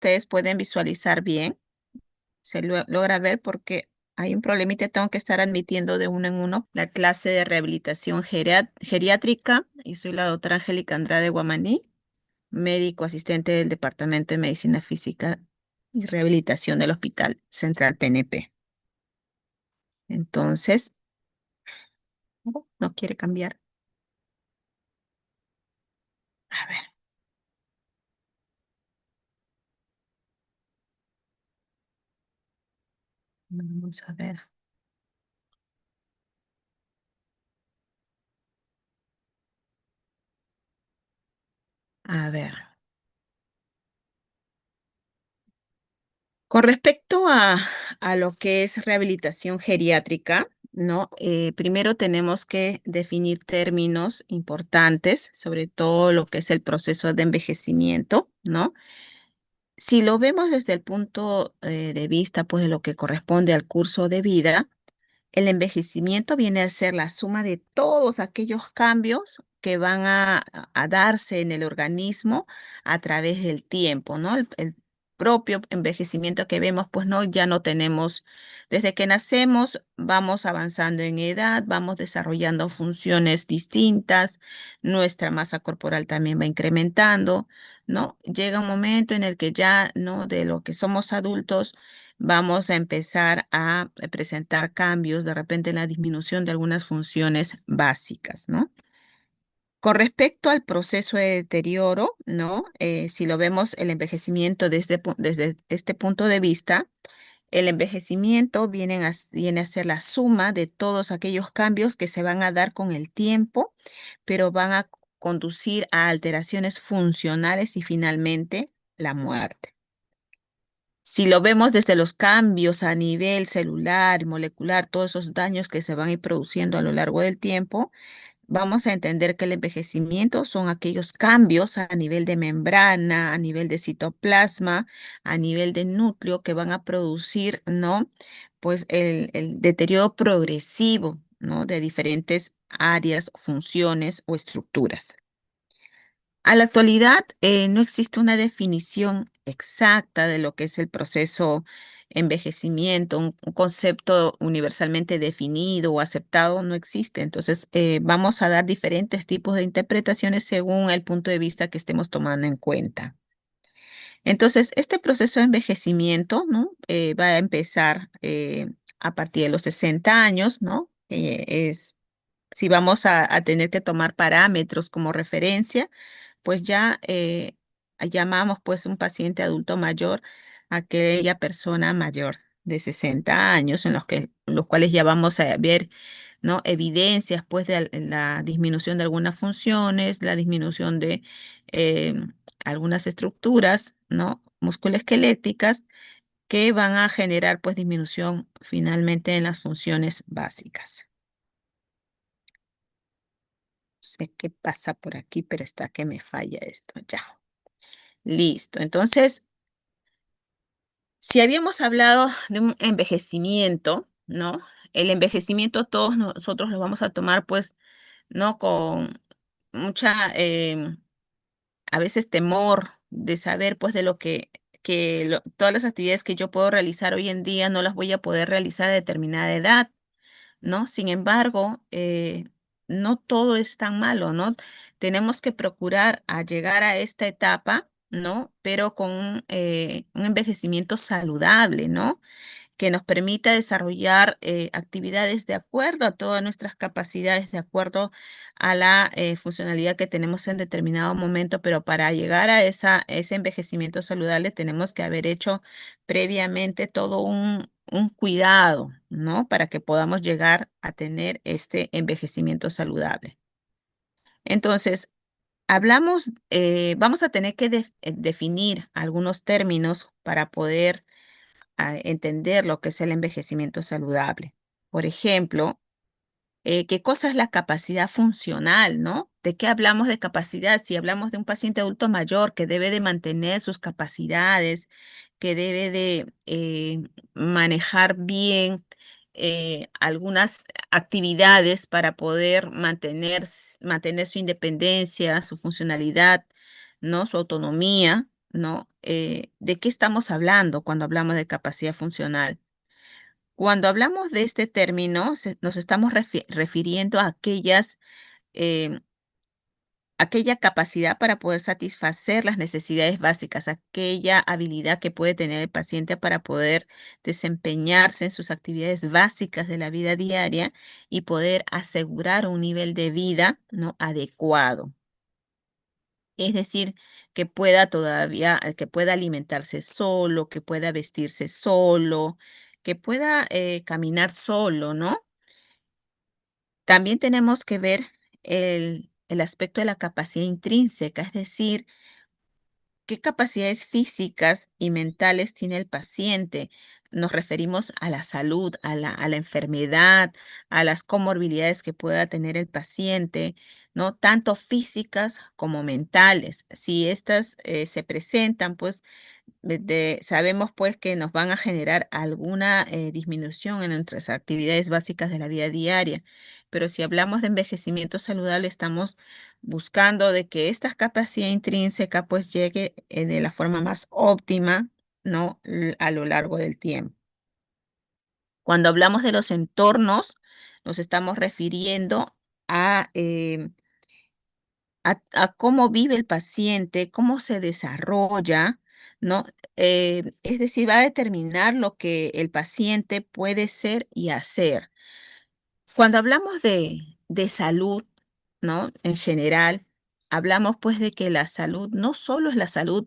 ustedes pueden visualizar bien. Se logra ver porque hay un problemita, tengo que estar admitiendo de uno en uno la clase de rehabilitación geriátrica. Y soy la doctora Angélica Andrade Guamaní, médico asistente del Departamento de Medicina Física y Rehabilitación del Hospital Central PNP. Entonces, no quiere cambiar. A ver, vamos a ver. A ver. Con respecto a lo que es rehabilitación geriátrica, ¿no? Primero tenemos que definir términos importantes, sobre todo lo que es el proceso de envejecimiento, ¿no? Si lo vemos desde el punto de vista, pues, de lo que corresponde al curso de vida, el envejecimiento viene a ser la suma de todos aquellos cambios que van a darse en el organismo a través del tiempo, ¿no? El propio envejecimiento que vemos, pues no, ya no tenemos, desde que nacemos, vamos avanzando en edad, vamos desarrollando funciones distintas, nuestra masa corporal también va incrementando, ¿no? Llega un momento en el que ya, ¿no? De lo que somos adultos, vamos a empezar a presentar cambios, de repente en la disminución de algunas funciones básicas, ¿no? Con respecto al proceso de deterioro, ¿no? Si lo vemos el envejecimiento desde este punto de vista, el envejecimiento viene a ser la suma de todos aquellos cambios que se van a dar con el tiempo, pero van a conducir a alteraciones funcionales y finalmente la muerte. Si lo vemos desde los cambios a nivel celular y molecular, todos esos daños que se van a ir produciendo a lo largo del tiempo, vamos a entender que el envejecimiento son aquellos cambios a nivel de membrana, a nivel de citoplasma, a nivel de núcleo que van a producir, ¿no? Pues el deterioro progresivo, ¿no? De diferentes áreas, funciones o estructuras. A la actualidad, no existe una definición exacta de lo que es el proceso envejecimiento, un concepto universalmente definido o aceptado no existe. Entonces, vamos a dar diferentes tipos de interpretaciones según el punto de vista que estemos tomando en cuenta. Entonces, este proceso de envejecimiento, ¿no? Va a empezar a partir de los 60 años, ¿no? Si vamos a tener que tomar parámetros como referencia, pues ya llamamos pues un paciente adulto mayor a aquella persona mayor de 60 años los cuales ya vamos a ver, ¿no? Evidencias pues de la disminución de algunas funciones, la disminución de eh, algunas estructuras, ¿no? Musculoesqueléticas que van a generar pues disminución finalmente en las funciones básicas. Sé qué pasa por aquí, pero está que me falla esto ya. Listo. Entonces, si habíamos hablado de un envejecimiento, ¿no? El envejecimiento todos nosotros lo vamos a tomar, pues, ¿no? Con mucha, a veces temor de saber, pues, de lo que todas las actividades que yo puedo realizar hoy en día no las voy a poder realizar a determinada edad. ¿No? Sin embargo, no todo es tan malo, ¿no? Tenemos que procurar a llegar a esta etapa, ¿no? Pero con un envejecimiento saludable, ¿no? Que nos permita desarrollar actividades de acuerdo a todas nuestras capacidades, de acuerdo a la funcionalidad que tenemos en determinado momento, pero para llegar a ese envejecimiento saludable tenemos que haber hecho previamente todo un cuidado, ¿no? Para que podamos llegar a tener este envejecimiento saludable. Entonces, vamos a tener que definir algunos términos para poder a entender lo que es el envejecimiento saludable. Por ejemplo, ¿qué cosa es la capacidad funcional, no? ¿De qué hablamos de capacidad? Si hablamos de un paciente adulto mayor que debe de mantener sus capacidades, que debe de manejar bien algunas actividades para poder mantener su independencia, su funcionalidad, ¿no? Su autonomía. ¿no? ¿De qué estamos hablando cuando hablamos de capacidad funcional? Cuando hablamos de este término, nos estamos refiriendo a eh, aquella capacidad para poder satisfacer las necesidades básicas, aquella habilidad que puede tener el paciente para poder desempeñarse en sus actividades básicas de la vida diaria y poder asegurar un nivel de vida, ¿no?, adecuado. Es decir, que pueda alimentarse solo, que pueda vestirse solo, que pueda caminar solo, ¿no? También tenemos que ver el aspecto de la capacidad intrínseca, es decir, qué capacidades físicas y mentales tiene el paciente. Nos referimos a la salud, a la enfermedad, a las comorbilidades que pueda tener el paciente, ¿no? Tanto físicas como mentales. Si estas se presentan, pues sabemos pues que nos van a generar alguna disminución en nuestras actividades básicas de la vida diaria. Pero si hablamos de envejecimiento saludable, estamos buscando de que esta capacidad intrínseca pues llegue de la forma más óptima, ¿no? A lo largo del tiempo. Cuando hablamos de los entornos, nos estamos refiriendo a a cómo vive el paciente, cómo se desarrolla, ¿no? Es decir, va a determinar lo que el paciente puede ser y hacer. Cuando hablamos de salud, ¿no? En general, hablamos pues de que la salud no solo es la salud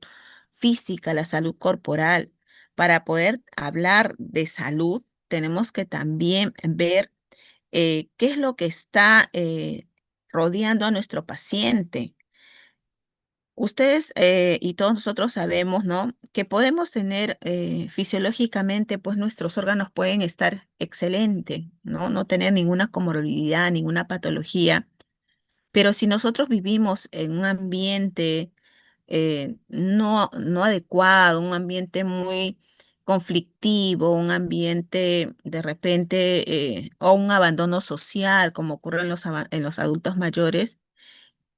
física, la salud corporal. Para poder hablar de salud, tenemos que también ver qué es lo que está rodeando a nuestro paciente. Ustedes y todos nosotros sabemos, ¿no?, que podemos tener fisiológicamente, pues nuestros órganos pueden estar excelentes, ¿no? No tener ninguna comorbilidad, ninguna patología, pero si nosotros vivimos en un ambiente no adecuado, un ambiente muy conflictivo, un ambiente de repente o un abandono social, como ocurre en en los adultos mayores,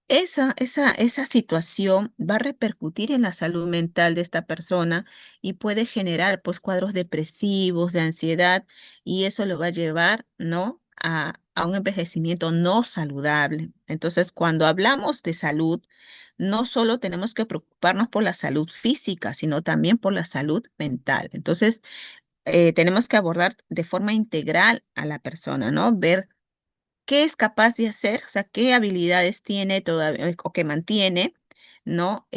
esa situación va a repercutir en la salud mental de esta persona y puede generar pues cuadros depresivos, de ansiedad, y eso lo va a llevar, ¿no?, a un envejecimiento no saludable. Entonces, cuando hablamos de salud, no solo tenemos que preocuparnos por la salud física, sino también por la salud mental. Entonces, tenemos que abordar de forma integral a la persona, ¿no? Ver qué es capaz de hacer, o sea, qué habilidades tiene todavía o que mantiene, ¿no?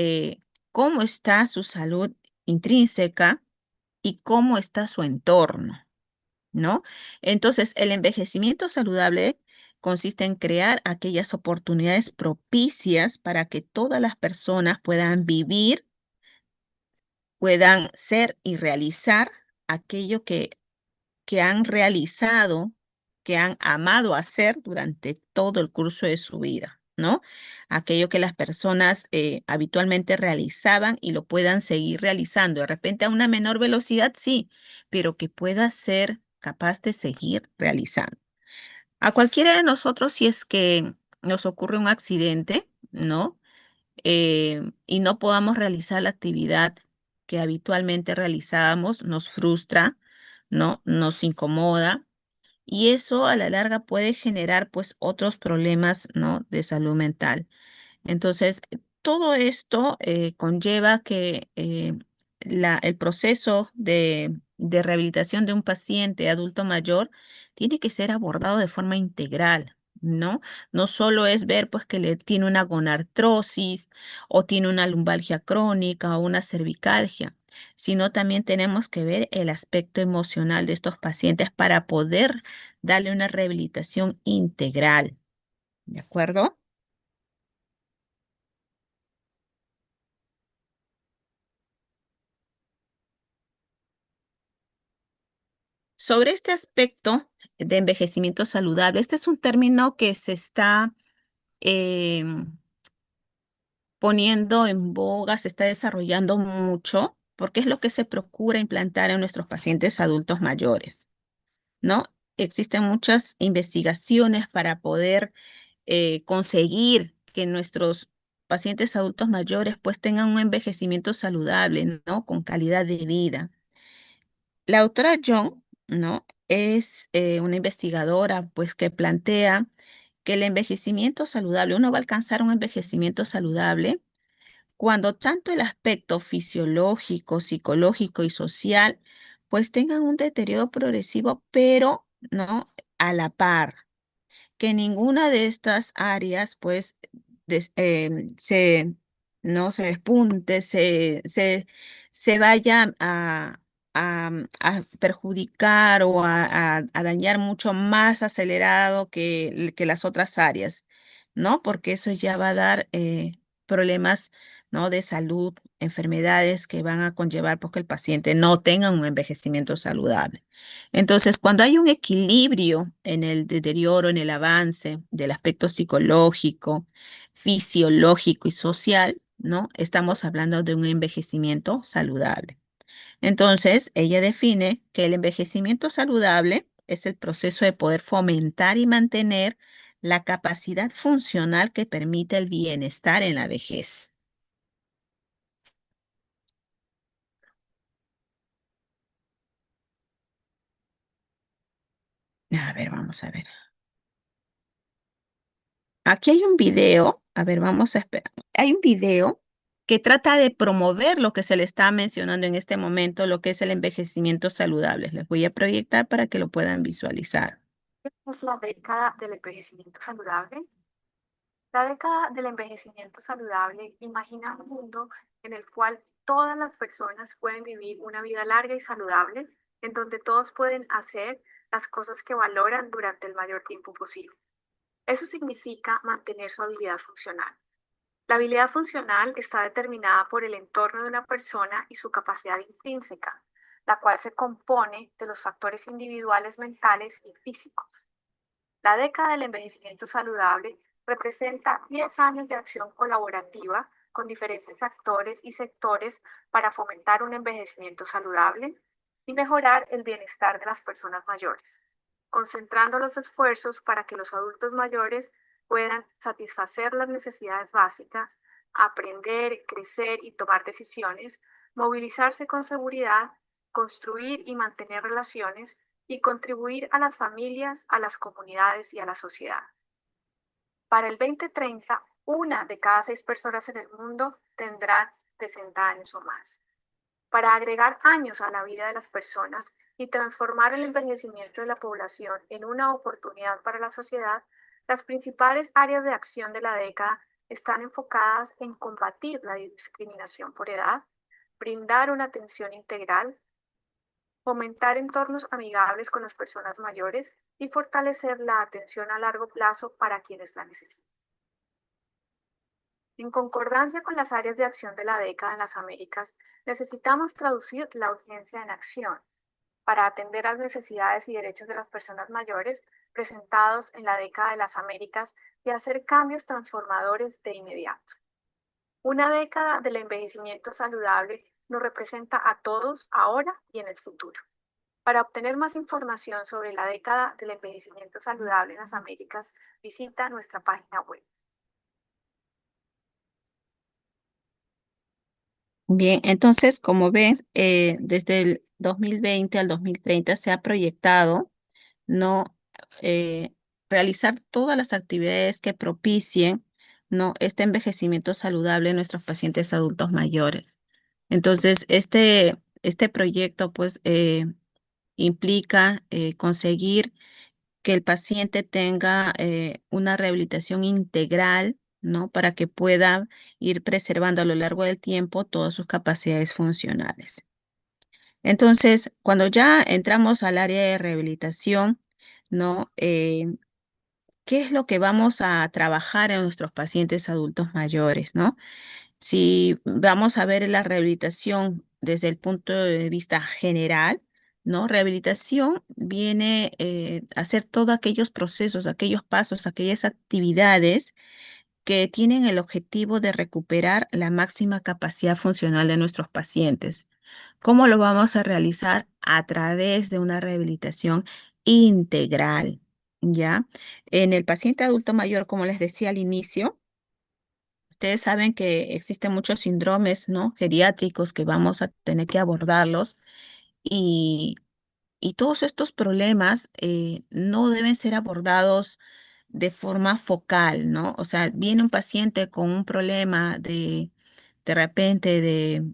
Cómo está su salud intrínseca y cómo está su entorno, ¿no? Entonces, el envejecimiento saludable consiste en crear aquellas oportunidades propicias para que todas las personas puedan vivir, puedan ser y realizar aquello que han realizado, que han amado hacer durante todo el curso de su vida, ¿no? Aquello que las personas habitualmente realizaban y lo puedan seguir realizando. De repente a una menor velocidad, sí, pero que pueda ser capaz de seguir realizando. A cualquiera de nosotros, si es que nos ocurre un accidente, ¿no? Y no podamos realizar la actividad que habitualmente realizábamos, nos frustra, ¿no? Nos incomoda, y eso a la larga puede generar pues otros problemas, ¿no?, de salud mental. Entonces, todo esto conlleva que el proceso de rehabilitación de un paciente adulto mayor tiene que ser abordado de forma integral, ¿no? No solo es ver pues que le tiene una gonartrosis o tiene una lumbalgia crónica o una cervicalgia, sino también tenemos que ver el aspecto emocional de estos pacientes para poder darle una rehabilitación integral, ¿de acuerdo? Sobre este aspecto de envejecimiento saludable, este es un término que se está poniendo en boga, se está desarrollando mucho, porque es lo que se procura implantar en nuestros pacientes adultos mayores, ¿no? Existen muchas investigaciones para poder conseguir que nuestros pacientes adultos mayores pues tengan un envejecimiento saludable, ¿no? Con calidad de vida. La autora Young, ¿no? Es una investigadora pues que plantea que el envejecimiento saludable, uno va a alcanzar un envejecimiento saludable cuando tanto el aspecto fisiológico, psicológico y social pues tengan un deterioro progresivo, pero no a la par, que ninguna de estas áreas pues no se despunte, se vaya a perjudicar o a dañar mucho más acelerado que las otras áreas, ¿no? Porque eso ya va a dar problemas, ¿no? De salud, enfermedades que van a conllevar porque el paciente no tenga un envejecimiento saludable. Entonces, cuando hay un equilibrio en el deterioro, en el avance del aspecto psicológico, fisiológico y social, ¿no? Estamos hablando de un envejecimiento saludable. Entonces, ella define que el envejecimiento saludable es el proceso de poder fomentar y mantener la capacidad funcional que permite el bienestar en la vejez. A ver, vamos a ver. Aquí hay un video, a ver, vamos a esperar. Hay un video que trata de promover lo que se le está mencionando en este momento, lo que es el envejecimiento saludable. Les voy a proyectar para que lo puedan visualizar. Es la década del envejecimiento saludable. La década del envejecimiento saludable imagina un mundo en el cual todas las personas pueden vivir una vida larga y saludable, en donde todos pueden hacer las cosas que valoran durante el mayor tiempo posible. Eso significa mantener su habilidad funcional. La habilidad funcional está determinada por el entorno de una persona y su capacidad intrínseca, la cual se compone de los factores individuales, mentales y físicos. La década del envejecimiento saludable representa 10 años de acción colaborativa con diferentes actores y sectores para fomentar un envejecimiento saludable y mejorar el bienestar de las personas mayores, concentrando los esfuerzos para que los adultos mayores puedan satisfacer las necesidades básicas, aprender, crecer y tomar decisiones, movilizarse con seguridad, construir y mantener relaciones y contribuir a las familias, a las comunidades y a la sociedad. Para el 2030, una de cada 6 personas en el mundo tendrá 60 años o más. Para agregar años a la vida de las personas y transformar el envejecimiento de la población en una oportunidad para la sociedad, las principales áreas de acción de la década están enfocadas en combatir la discriminación por edad, brindar una atención integral, fomentar entornos amigables con las personas mayores y fortalecer la atención a largo plazo para quienes la necesitan. En concordancia con las áreas de acción de la década en las Américas, necesitamos traducir la urgencia en acción para atender las necesidades y derechos de las personas mayores presentados en la década de las Américas y hacer cambios transformadores de inmediato. Una década del envejecimiento saludable nos representa a todos ahora y en el futuro. Para obtener más información sobre la década del envejecimiento saludable en las Américas, visita nuestra página web. Bien, entonces, como ven, desde el 2020 al 2030 se ha proyectado no Eh, realizar todas las actividades que propicien no este envejecimiento saludable en nuestros pacientes adultos mayores. Entonces, este proyecto pues implica conseguir que el paciente tenga una rehabilitación integral, ¿no? Para que pueda ir preservando a lo largo del tiempo todas sus capacidades funcionales. Entonces, cuando ya entramos al área de rehabilitación, ¿no? ¿Qué es lo que vamos a trabajar en nuestros pacientes adultos mayores, ¿no? Si vamos a ver la rehabilitación desde el punto de vista general, ¿no? Rehabilitación viene a hacer todos aquellos procesos, aquellos pasos, aquellas actividades que tienen el objetivo de recuperar la máxima capacidad funcional de nuestros pacientes. ¿Cómo lo vamos a realizar? A través de una rehabilitación integral, ¿ya? En el paciente adulto mayor, como les decía al inicio, Ustedes saben que existen muchos síndromes, ¿no? Geriátricos que vamos a tener que abordarlos y, y todos estos problemas no deben ser abordados de forma focal, ¿no? O sea, viene un paciente con un problema de repente de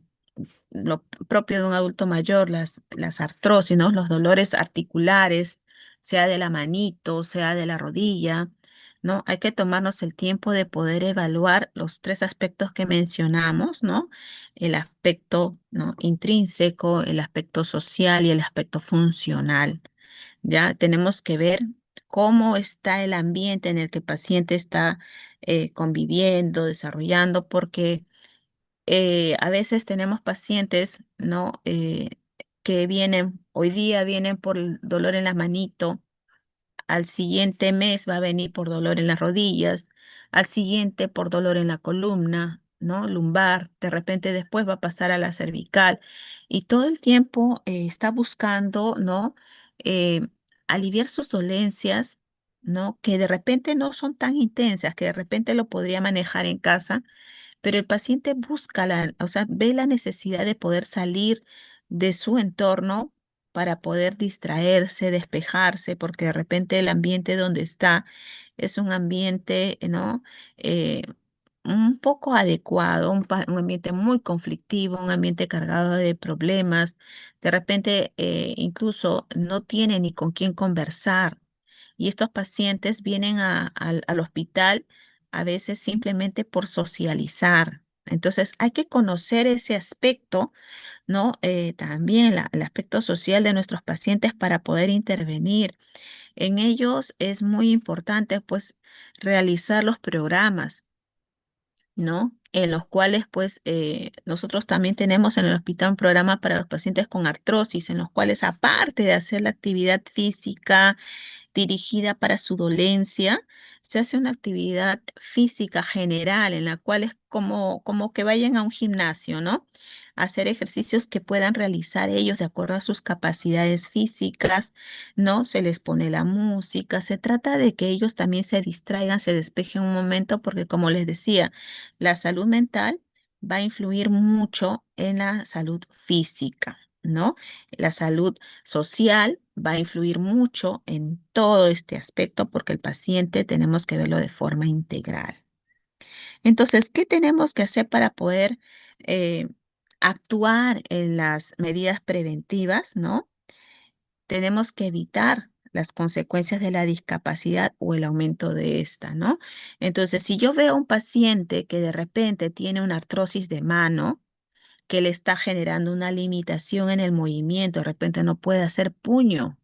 lo propio de un adulto mayor, las artrosis, ¿no? Los dolores articulares, sea de la manito, sea de la rodilla, ¿no? Hay que tomarnos el tiempo de poder evaluar los tres aspectos que mencionamos, ¿no? El aspecto, ¿no? intrínseco, el aspecto social y el aspecto funcional. Ya tenemos que ver cómo está el ambiente en el que el paciente está conviviendo, desarrollando, porque a veces tenemos pacientes, ¿no? Que vienen, hoy día vienen por el dolor en la manito, al siguiente mes va a venir por dolor en las rodillas, al siguiente por dolor en la columna, ¿no? Lumbar, de repente después va a pasar a la cervical y todo el tiempo está buscando, ¿no? Eh, aliviar sus dolencias, ¿no? Que de repente no son tan intensas, que de repente lo podría manejar en casa, pero el paciente busca o sea, ve la necesidad de poder salir de su entorno para poder distraerse, despejarse, porque de repente el ambiente donde está es un ambiente, ¿no? Eh, un poco adecuado, un ambiente muy conflictivo, un ambiente cargado de problemas. De repente, incluso no tiene ni con quién conversar. Y estos pacientes vienen al hospital a veces simplemente por socializar. Entonces, hay que conocer ese aspecto, ¿no? También el aspecto social de nuestros pacientes para poder intervenir. En ellos es muy importante, pues, realizar los programas, ¿no? En los cuales, pues, nosotros también tenemos en el hospital un programa para los pacientes con artrosis, en los cuales, aparte de hacer la actividad física, dirigida para su dolencia, se hace una actividad física general en la cual es como que vayan a un gimnasio, ¿no? Hacer ejercicios que puedan realizar ellos de acuerdo a sus capacidades físicas, ¿no? Se les pone la música, se trata de que ellos también se distraigan, se despejen un momento, porque como les decía, la salud mental va a influir mucho en la salud física, ¿no? La salud social va a influir mucho en todo este aspecto porque el paciente tenemos que verlo de forma integral. Entonces, ¿qué tenemos que hacer para poder eh, actuar en las medidas preventivas, ¿no? Tenemos que evitar las consecuencias de la discapacidad o el aumento de esta, ¿no? Entonces, si yo veo a un paciente que de repente tiene una artrosis de mano, que le está generando una limitación en el movimiento, de repente no puede hacer puño,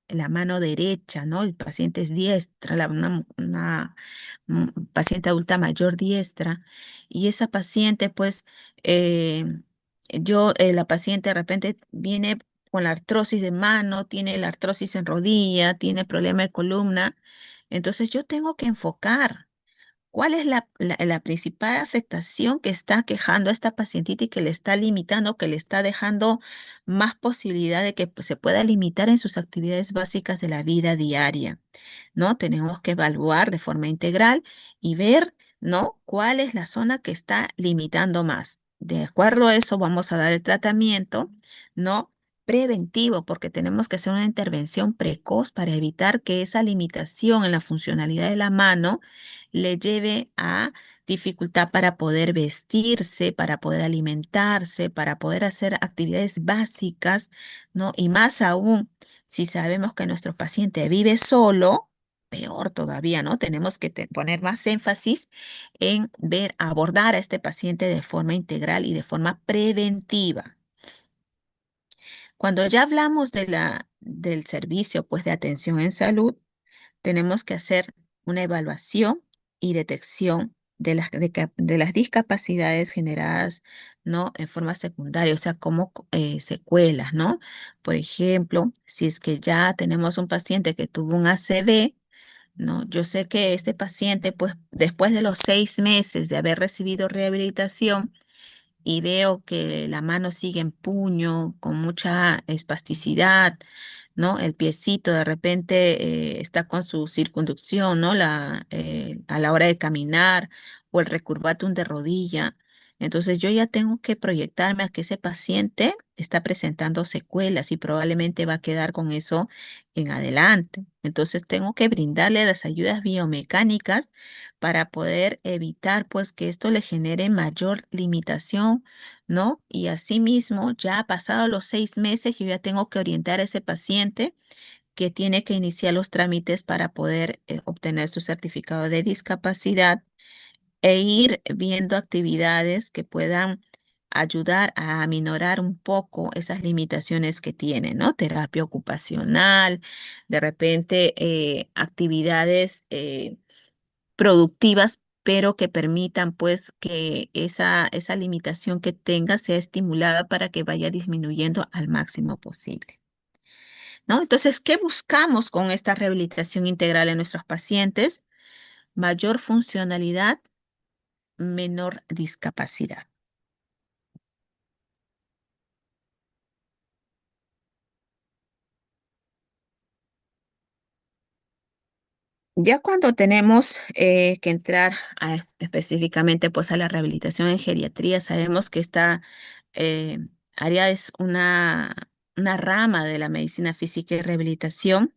la mano derecha, ¿no? El paciente es diestra, paciente adulta mayor diestra, y esa paciente, pues, eh, la paciente de repente viene con la artrosis de mano, tiene la artrosis en rodilla, tiene problema de columna, entonces yo tengo que enfocar. ¿Cuál es la principal afectación que está quejando a esta pacientita y que le está limitando, que le está dejando más posibilidad de que pues, se pueda limitar en sus actividades básicas de la vida diaria? ¿No? Tenemos que evaluar de forma integral y ver, ¿no? ¿Cuál es la zona que está limitando más? De acuerdo a eso, vamos a dar el tratamiento, ¿no? Preventivo, porque tenemos que hacer una intervención precoz para evitar que esa limitación en la funcionalidad de la mano le lleve a dificultad para poder vestirse, para poder alimentarse, para poder hacer actividades básicas, ¿no? Y más aún, si sabemos que nuestro paciente vive solo, peor todavía, ¿no? Tenemos que poner más énfasis en ver, abordar a este paciente de forma integral y de forma preventiva. Cuando ya hablamos del servicio, pues, de atención en salud, tenemos que hacer una evaluación y detección de las discapacidades generadas, ¿no? En forma secundaria, o sea, como secuelas, ¿no? Por ejemplo, si es que ya tenemos un paciente que tuvo un ACV, ¿no? Yo sé que este paciente, pues, después de los 6 meses de haber recibido rehabilitación, y veo que la mano sigue en puño, con mucha espasticidad, ¿no? El piecito de repente está con su circunducción, ¿no? A la hora de caminar, o el recurvatum de rodilla. Entonces yo ya tengo que proyectarme a que ese paciente está presentando secuelas y probablemente va a quedar con eso en adelante. Entonces tengo que brindarle las ayudas biomecánicas para poder evitar pues que esto le genere mayor limitación, ¿no? Y asimismo, ya pasado los 6 meses, yo ya tengo que orientar a ese paciente que tiene que iniciar los trámites para poder obtener su certificado de discapacidad e ir viendo actividades que puedan ayudar a aminorar un poco esas limitaciones que tiene, ¿no? Terapia ocupacional, de repente actividades productivas, pero que permitan pues que esa limitación que tenga sea estimulada para que vaya disminuyendo al máximo posible, ¿no? Entonces, ¿qué buscamos con esta rehabilitación integral en nuestros pacientes? Mayor funcionalidad, menor discapacidad. Ya cuando tenemos que entrar específicamente pues a la rehabilitación en geriatría, sabemos que esta eh, área es una rama de la medicina física y rehabilitación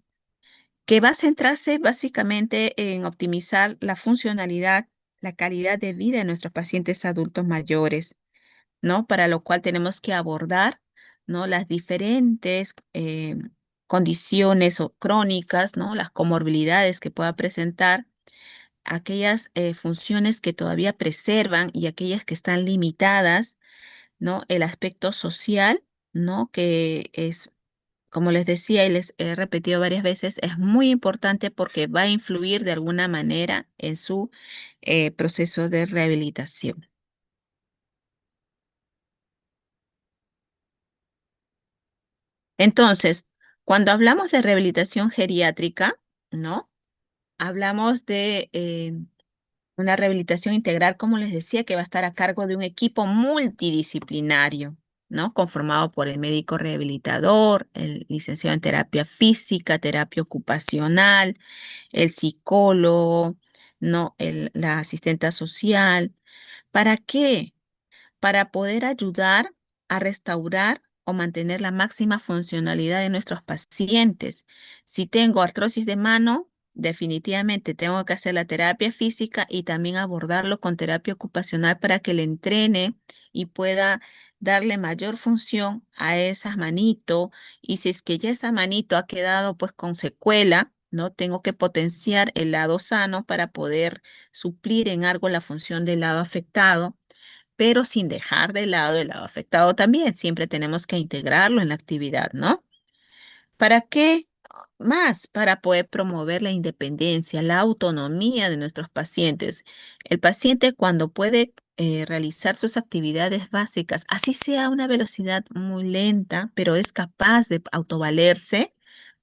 que va a centrarse básicamente en optimizar la funcionalidad, la calidad de vida de nuestros pacientes adultos mayores, ¿no? Para lo cual tenemos que abordar, ¿no? Las diferentes condiciones o crónicas, ¿no? Las comorbilidades que pueda presentar, aquellas funciones que todavía preservan y aquellas que están limitadas, ¿no? El aspecto social, ¿no? Que es, como les decía y les he repetido varias veces, es muy importante porque va a influir de alguna manera en su proceso de rehabilitación. Entonces, cuando hablamos de rehabilitación geriátrica, ¿no? Hablamos de una rehabilitación integral, como les decía, que va a estar a cargo de un equipo multidisciplinario, ¿no? Conformado por el médico rehabilitador, el licenciado en terapia física, terapia ocupacional, el psicólogo, ¿no? La asistenta social. ¿Para qué? Para poder ayudar a restaurar o mantener la máxima funcionalidad de nuestros pacientes. Si tengo artrosis de mano, definitivamente tengo que hacer la terapia física y también abordarlo con terapia ocupacional para que le entrene y pueda darle mayor función a esas manitos. Y si es que ya esa manito ha quedado pues con secuela, ¿no? Tengo que potenciar el lado sano para poder suplir en algo la función del lado afectado, pero sin dejar de lado el lado afectado también. Siempre tenemos que integrarlo en la actividad, ¿no? ¿Para qué más? Para poder promover la independencia, la autonomía de nuestros pacientes. El paciente cuando puede realizar sus actividades básicas, así sea a una velocidad muy lenta, pero es capaz de autovalerse,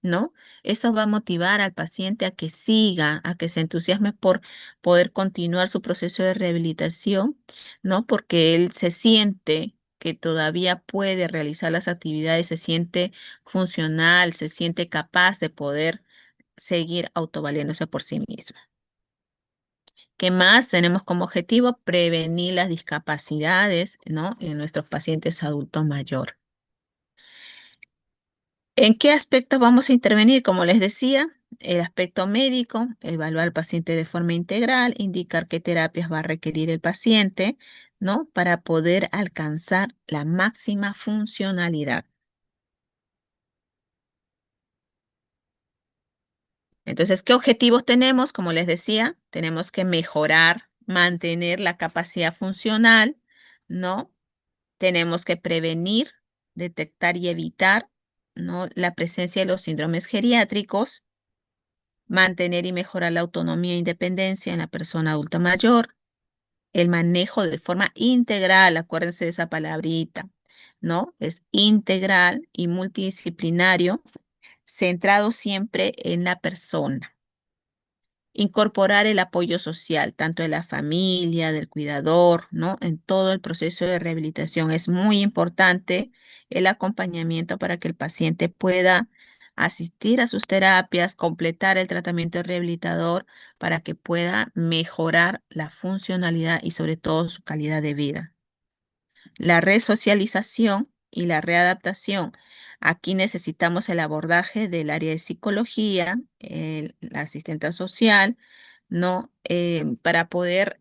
¿no? Eso va a motivar al paciente a que siga, a que se entusiasme por poder continuar su proceso de rehabilitación, ¿no? Porque él se siente que todavía puede realizar las actividades, se siente funcional, se siente capaz de poder seguir autovaliéndose por sí misma. ¿Qué más tenemos como objetivo? Prevenir las discapacidades, ¿no? En nuestros pacientes adultos mayores. ¿En qué aspectos vamos a intervenir? Como les decía, el aspecto médico, evaluar al paciente de forma integral, indicar qué terapias va a requerir el paciente, ¿no? Para poder alcanzar la máxima funcionalidad. Entonces, ¿qué objetivos tenemos? Como les decía, tenemos que mejorar, mantener la capacidad funcional, ¿no? Tenemos que prevenir, detectar y evitar, ¿no? La presencia de los síndromes geriátricos, mantener y mejorar la autonomía e independencia en la persona adulta mayor, el manejo de forma integral, acuérdense de esa palabrita, ¿no? Es integral y multidisciplinario, centrado siempre en la persona. Incorporar el apoyo social, tanto de la familia, del cuidador, ¿no? En todo el proceso de rehabilitación es muy importante el acompañamiento para que el paciente pueda asistir a sus terapias, completar el tratamiento rehabilitador para que pueda mejorar la funcionalidad y sobre todo su calidad de vida. La resocialización y la readaptación. Aquí necesitamos el abordaje del área de psicología, la asistente social, ¿no? Para poder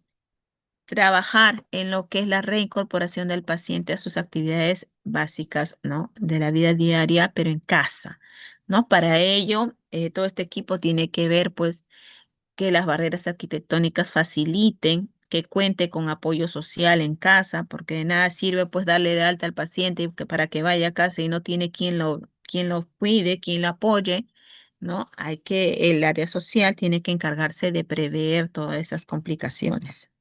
trabajar en lo que es la reincorporación del paciente a sus actividades básicas, ¿no? De la vida diaria, pero en casa, ¿no? Para ello, todo este equipo tiene que ver, pues, que las barreras arquitectónicas faciliten, que cuente con apoyo social en casa, porque de nada sirve pues darle de alta al paciente para que vaya a casa y no tiene quien lo cuide, quien lo apoye, ¿no? El área social tiene que encargarse de prever todas esas complicaciones.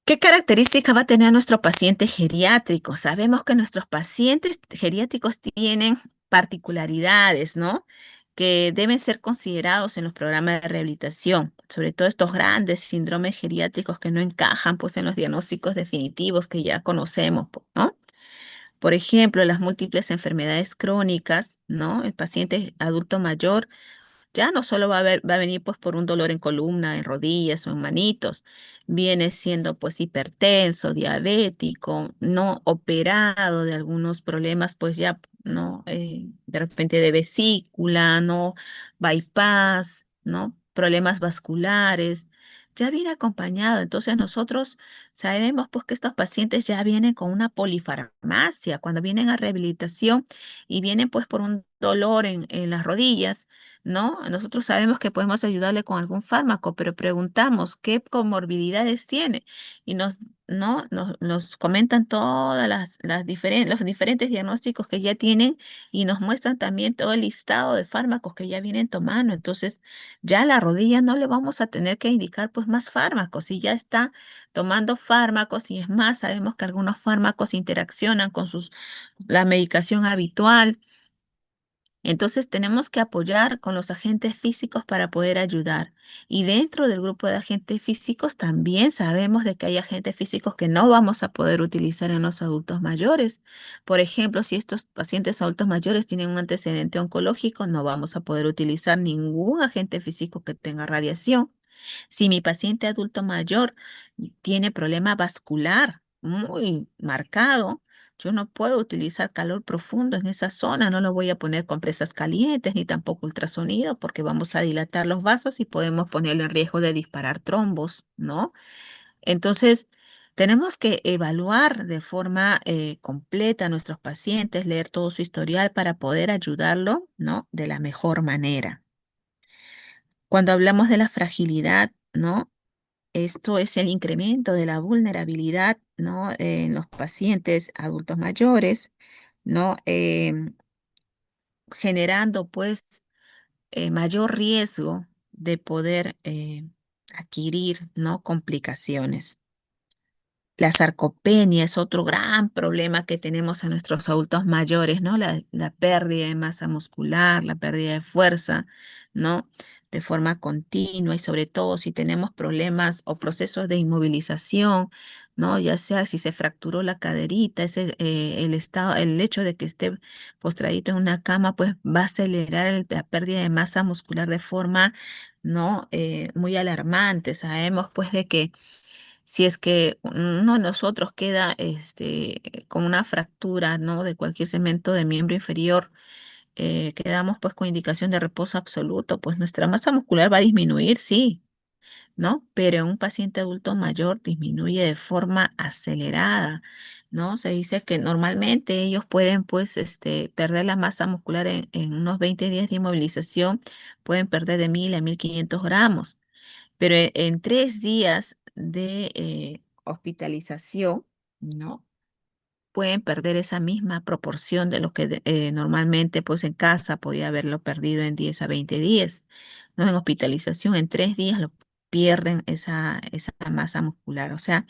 ¿Qué características va a tener nuestro paciente geriátrico? Sabemos que nuestros pacientes geriátricos tienen particularidades, ¿no? Que deben ser considerados en los programas de rehabilitación, sobre todo estos grandes síndromes geriátricos que no encajan, pues, en los diagnósticos definitivos que ya conocemos, ¿no? Por ejemplo, las múltiples enfermedades crónicas, ¿no? El paciente adulto mayor ya no solo va a venir pues por un dolor en columna, en rodillas o en manitos, viene siendo pues hipertenso, diabético, no operado de algunos problemas pues ya, ¿no? De repente de vesícula, ¿no? Bypass, ¿no? Problemas vasculares, ya viene acompañado. Entonces nosotros sabemos pues que estos pacientes ya vienen con una polifarmacia cuando vienen a rehabilitación y vienen pues por un dolor en las rodillas, ¿no? Nosotros sabemos que podemos ayudarle con algún fármaco, pero preguntamos qué comorbilidades tiene y ¿no? Nos comentan todas los diferentes diagnósticos que ya tienen y nos muestran también todo el listado de fármacos que ya vienen tomando. Entonces, ya a la rodilla no le vamos a tener que indicar pues más fármacos. Si ya está tomando fármacos y es más, sabemos que algunos fármacos interaccionan con la medicación habitual. Entonces tenemos que apoyar con los agentes físicos para poder ayudar. Y dentro del grupo de agentes físicos también sabemos de que hay agentes físicos que no vamos a poder utilizar en los adultos mayores. Por ejemplo, si estos pacientes adultos mayores tienen un antecedente oncológico, no vamos a poder utilizar ningún agente físico que tenga radiación. Si mi paciente adulto mayor tiene problema vascular muy marcado, yo no puedo utilizar calor profundo en esa zona, no lo voy a poner compresas calientes ni tampoco ultrasonido porque vamos a dilatar los vasos y podemos ponerlo en riesgo de disparar trombos, ¿no? Entonces, tenemos que evaluar de forma completa a nuestros pacientes, leer todo su historial para poder ayudarlo, ¿no? De la mejor manera. Cuando hablamos de la fragilidad, ¿no? Esto es el incremento de la vulnerabilidad, ¿no? En los pacientes adultos mayores, ¿no? Generando pues mayor riesgo de poder adquirir, ¿no? Complicaciones. La sarcopenia es otro gran problema que tenemos en nuestros adultos mayores, ¿no? La pérdida de masa muscular, la pérdida de fuerza, ¿no? De forma continua y sobre todo si tenemos problemas o procesos de inmovilización, ¿no? Ya sea si se fracturó la caderita, el hecho de que esté postradito en una cama, pues va a acelerar la pérdida de masa muscular de forma, ¿no? Muy alarmante. Sabemos pues de que si es que uno de nosotros queda con una fractura, ¿no? De cualquier segmento de miembro inferior, quedamos pues con indicación de reposo absoluto, pues nuestra masa muscular va a disminuir, sí, ¿no? Pero en un paciente adulto mayor disminuye de forma acelerada, ¿no? Se dice que normalmente ellos pueden pues perder la masa muscular en unos 20 días de inmovilización, pueden perder de 1000 a 1500 gramos. Pero en 3 días de hospitalización, ¿no? Pueden perder esa misma proporción de lo que normalmente pues en casa podía haberlo perdido en 10 a 20 días, ¿no? En hospitalización en 3 días lo pierden esa masa muscular. O sea,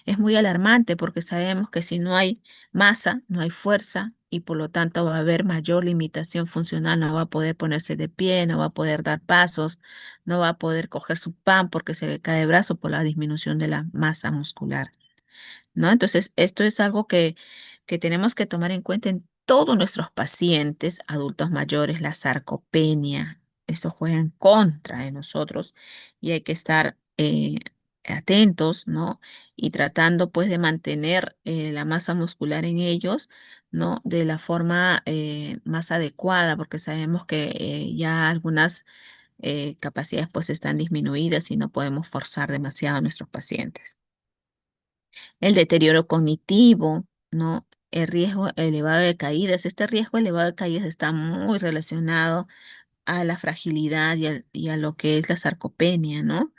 es muy alarmante porque sabemos que si no hay masa, no hay fuerza y por lo tanto va a haber mayor limitación funcional, no va a poder ponerse de pie, no va a poder dar pasos, no va a poder coger su pan porque se le cae el brazo por la disminución de la masa muscular, ¿no? Entonces, esto es algo que tenemos que tomar en cuenta en todos nuestros pacientes, adultos mayores, la sarcopenia, esto juega en contra de nosotros y hay que estar atentos, ¿no? Y tratando pues de mantener la masa muscular en ellos, ¿no? De la forma más adecuada, porque sabemos que ya algunas capacidades pues están disminuidas y no podemos forzar demasiado a nuestros pacientes. El deterioro cognitivo, ¿no? El riesgo elevado de caídas. Este riesgo elevado de caídas está muy relacionado a la fragilidad y a lo que es la sarcopenia, ¿no?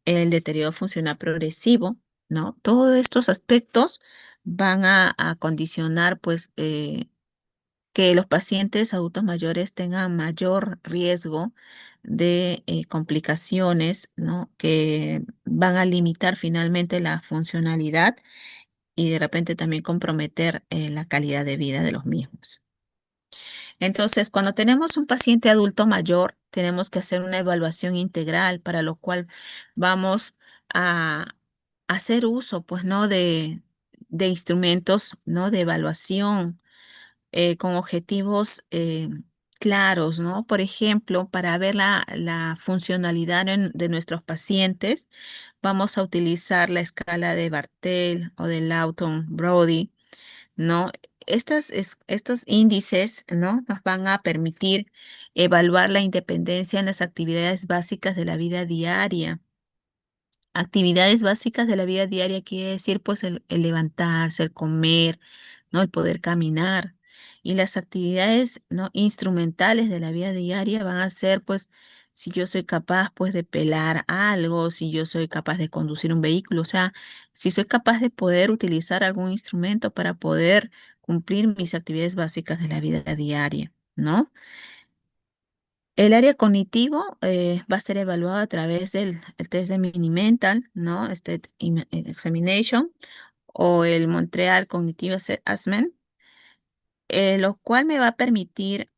El deterioro funcional progresivo, ¿no? Todos estos aspectos van a condicionar, pues, que los pacientes adultos mayores tengan mayor riesgo de complicaciones, ¿no? Que van a limitar finalmente la funcionalidad y de repente también comprometer la calidad de vida de los mismos. Entonces, cuando tenemos un paciente adulto mayor, tenemos que hacer una evaluación integral, para lo cual vamos a hacer uso, pues, ¿no? De instrumentos, ¿no? De evaluación con objetivos claros, ¿no? Por ejemplo, para ver la funcionalidad de nuestros pacientes, vamos a utilizar la escala de Bartel o de Lawton-Brody, ¿no? Estos índices, ¿no? Nos van a permitir evaluar la independencia en las actividades básicas de la vida diaria. Actividades básicas de la vida diaria quiere decir pues el levantarse, el comer, ¿no? El poder caminar. Y las actividades, ¿no? Instrumentales de la vida diaria van a ser pues si yo soy capaz pues de pelar algo, si yo soy capaz de conducir un vehículo, o sea, si soy capaz de poder utilizar algún instrumento para poder cumplir mis actividades básicas de la vida diaria, ¿no? El área cognitivo va a ser evaluado a través del el test de Mini-Mental, ¿no? Examination o el Montreal Cognitive Assessment, lo cual me va a permitir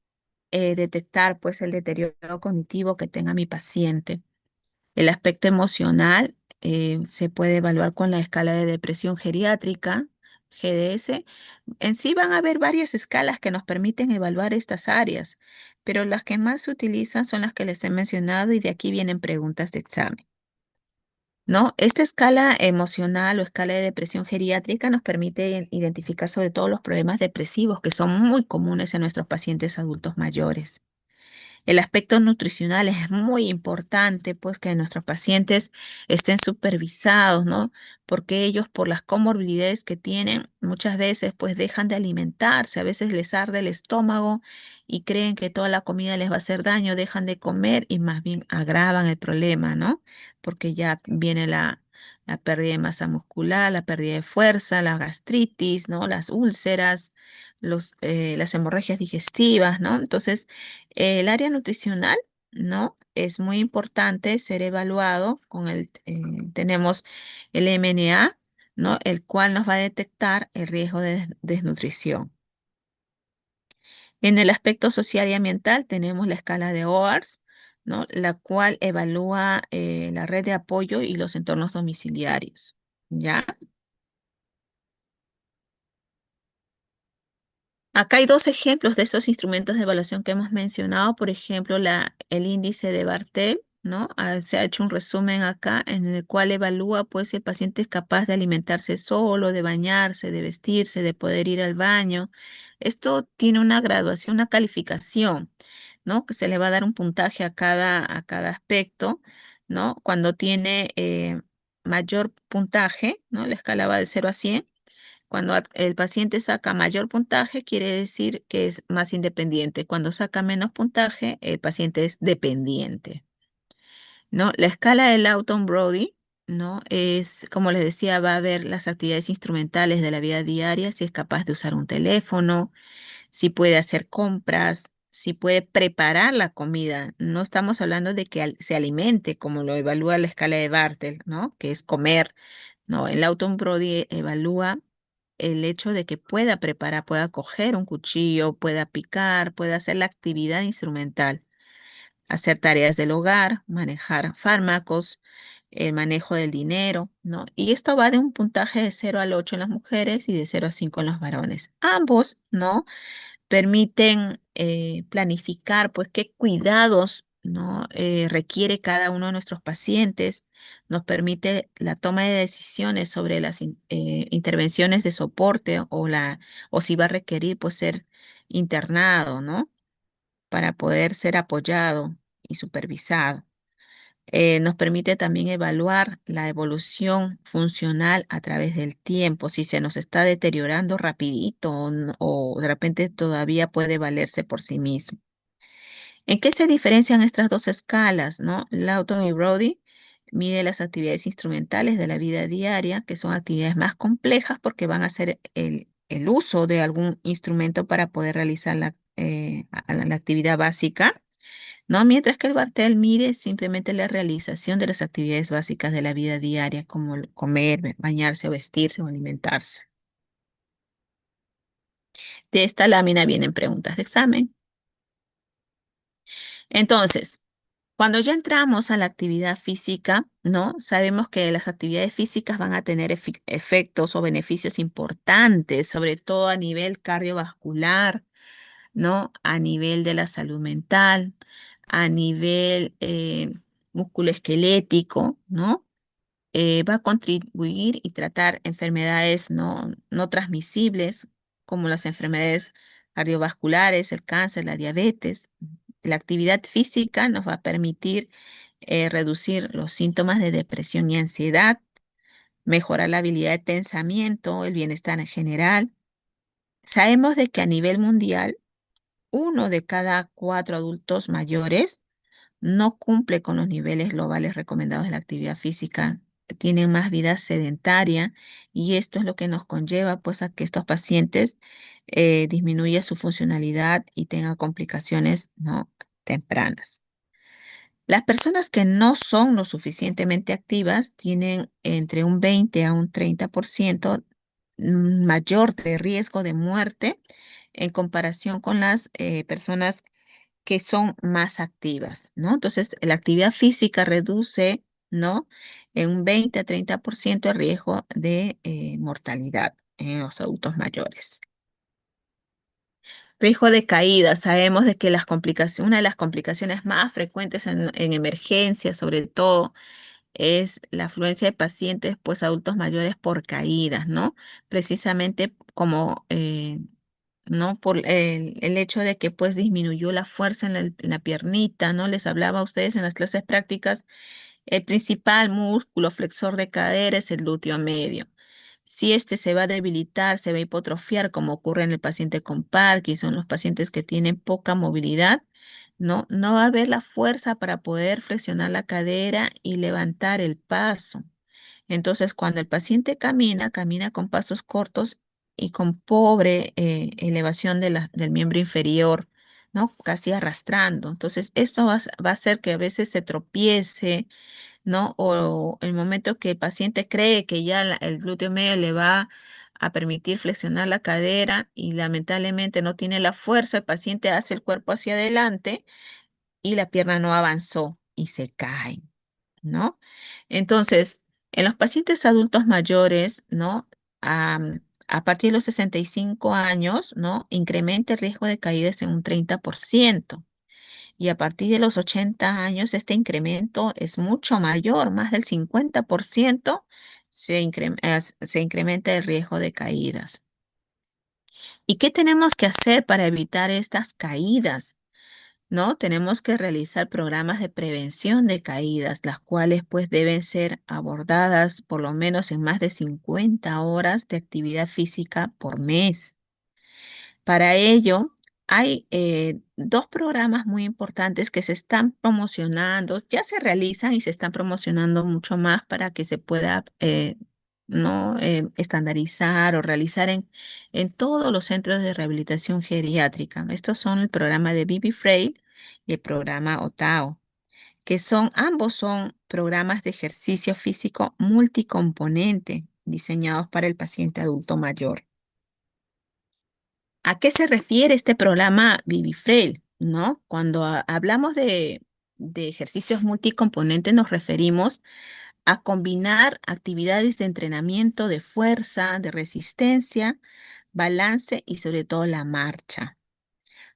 detectar pues el deterioro cognitivo que tenga mi paciente. El aspecto emocional se puede evaluar con la escala de depresión geriátrica, GDS. En sí van a haber varias escalas que nos permiten evaluar estas áreas, pero las que más se utilizan son las que les he mencionado y de aquí vienen preguntas de examen, ¿no? Esta escala emocional o escala de depresión geriátrica nos permite identificar sobre todo los problemas depresivos que son muy comunes en nuestros pacientes adultos mayores. El aspecto nutricional es muy importante, pues que nuestros pacientes estén supervisados, ¿no? Porque ellos, por las comorbilidades que tienen, muchas veces pues dejan de alimentarse, a veces les arde el estómago y creen que toda la comida les va a hacer daño, dejan de comer y más bien agravan el problema, ¿no? Porque ya viene la pérdida de masa muscular, la pérdida de fuerza, la gastritis, ¿no? Las úlceras, las hemorragias digestivas, ¿no? Entonces, el área nutricional, ¿no? Es muy importante ser evaluado tenemos el MNA, ¿no? El cual nos va a detectar el riesgo de desnutrición. En el aspecto social y ambiental tenemos la escala de OARS, ¿no? La cual evalúa la red de apoyo y los entornos domiciliarios, ¿ya? Acá hay dos ejemplos de esos instrumentos de evaluación que hemos mencionado. Por ejemplo, el índice de Bartel, ¿no? Se ha hecho un resumen acá en el cual evalúa pues si el paciente es capaz de alimentarse solo, de bañarse, de vestirse, de poder ir al baño. Esto tiene una graduación, una calificación, ¿no? Que se le va a dar un puntaje a cada aspecto, ¿no? Cuando tiene mayor puntaje, ¿no? La escala va de 0 a 100. Cuando el paciente saca mayor puntaje, quiere decir que es más independiente. Cuando saca menos puntaje, el paciente es dependiente, ¿no? La escala de Lawton-Brody, ¿no? Es, como les decía, va a ver las actividades instrumentales de la vida diaria, si es capaz de usar un teléfono, si puede hacer compras, si puede preparar la comida. No estamos hablando de que se alimente, como lo evalúa la escala de Bartel, ¿no? Que es comer. No, el Lawton-Brody evalúa el hecho de que pueda preparar, pueda coger un cuchillo, pueda picar, pueda hacer la actividad instrumental, hacer tareas del hogar, manejar fármacos, el manejo del dinero, ¿no? Y esto va de un puntaje de 0 al 8 en las mujeres y de 0 a 5 en los varones. Ambos, ¿no? Permiten planificar, pues, qué cuidados, ¿no? Requiere cada uno de nuestros pacientes. Nos permite la toma de decisiones sobre las intervenciones de soporte o si va a requerir, pues, ser internado, ¿no? Para poder ser apoyado y supervisado. Nos permite también evaluar la evolución funcional a través del tiempo, si se nos está deteriorando rapidito o de repente todavía puede valerse por sí mismo. ¿En qué se diferencian estas dos escalas, no? Lawton y Brody mide las actividades instrumentales de la vida diaria, que son actividades más complejas porque van a hacer el uso de algún instrumento para poder realizar la actividad básica. ¿No? Mientras que el Bartel mide simplemente la realización de las actividades básicas de la vida diaria, como el comer, bañarse o vestirse o alimentarse. De esta lámina vienen preguntas de examen. Entonces, cuando ya entramos a la actividad física, ¿no? Sabemos que las actividades físicas van a tener efectos o beneficios importantes, sobre todo a nivel cardiovascular, ¿no? A nivel de la salud mental, a nivel musculoesquelético, ¿no? Va a contribuir y tratar enfermedades no transmisibles, como las enfermedades cardiovasculares, el cáncer, la diabetes. La actividad física nos va a permitir reducir los síntomas de depresión y ansiedad, mejorar la habilidad de pensamiento, el bienestar en general. Sabemos de que a nivel mundial, 1 de cada 4 adultos mayores no cumple con los niveles globales recomendados de la actividad física, tienen más vida sedentaria y esto es lo que nos conlleva pues a que estos pacientes disminuya su funcionalidad y tengan complicaciones no tempranas. Las personas que no son lo suficientemente activas tienen entre un 20 a un 30% mayor de riesgo de muerte en comparación con las personas que son más activas, ¿no? Entonces, la actividad física reduce, ¿no? En un 20 a 30% el riesgo de mortalidad en los adultos mayores. Riesgo de caída. Sabemos de que una de las complicaciones más frecuentes en emergencia, sobre todo, es la afluencia de pacientes, pues adultos mayores por caídas, ¿no? Precisamente como ¿no? Por el hecho de que pues disminuyó la fuerza en la piernita, ¿no? Les hablaba a ustedes en las clases prácticas, el principal músculo flexor de cadera es el glúteo medio. Si este se va a debilitar, se va a hipotrofiar, como ocurre en el paciente con Parkinson, los pacientes que tienen poca movilidad, ¿no? No va a haber la fuerza para poder flexionar la cadera y levantar el paso. Entonces, cuando el paciente camina, camina con pasos cortos y con pobre elevación del miembro inferior, ¿no? Casi arrastrando. Entonces, esto va a hacer que a veces se tropiece, ¿no? O el momento que el paciente cree que ya el glúteo medio le va a permitir flexionar la cadera y lamentablemente no tiene la fuerza, el paciente hace el cuerpo hacia adelante y la pierna no avanzó y se cae. ¿No? Entonces, en los pacientes adultos mayores, ¿no? A partir de los 65 años, ¿no? Incrementa el riesgo de caídas en un 30%. Y a partir de los 80 años, este incremento es mucho mayor, más del 50% se incrementa el riesgo de caídas. ¿Y qué tenemos que hacer para evitar estas caídas? ¿No? Tenemos que realizar programas de prevención de caídas, las cuales pues deben ser abordadas por lo menos en más de 50 horas de actividad física por mes. Para ello, hay 2 programas muy importantes que se están promocionando, ya se realizan y se están promocionando mucho más para que se pueda ¿no? Estandarizar o realizar en todos los centros de rehabilitación geriátrica. Estos son el programa de Bibi Frey y el programa OTAO, que ambos son programas de ejercicio físico multicomponente diseñados para el paciente adulto mayor. ¿A qué se refiere este programa Vivifrail? ¿No? Cuando hablamos de ejercicios multicomponentes nos referimos a combinar actividades de entrenamiento de fuerza, de resistencia, balance y sobre todo la marcha.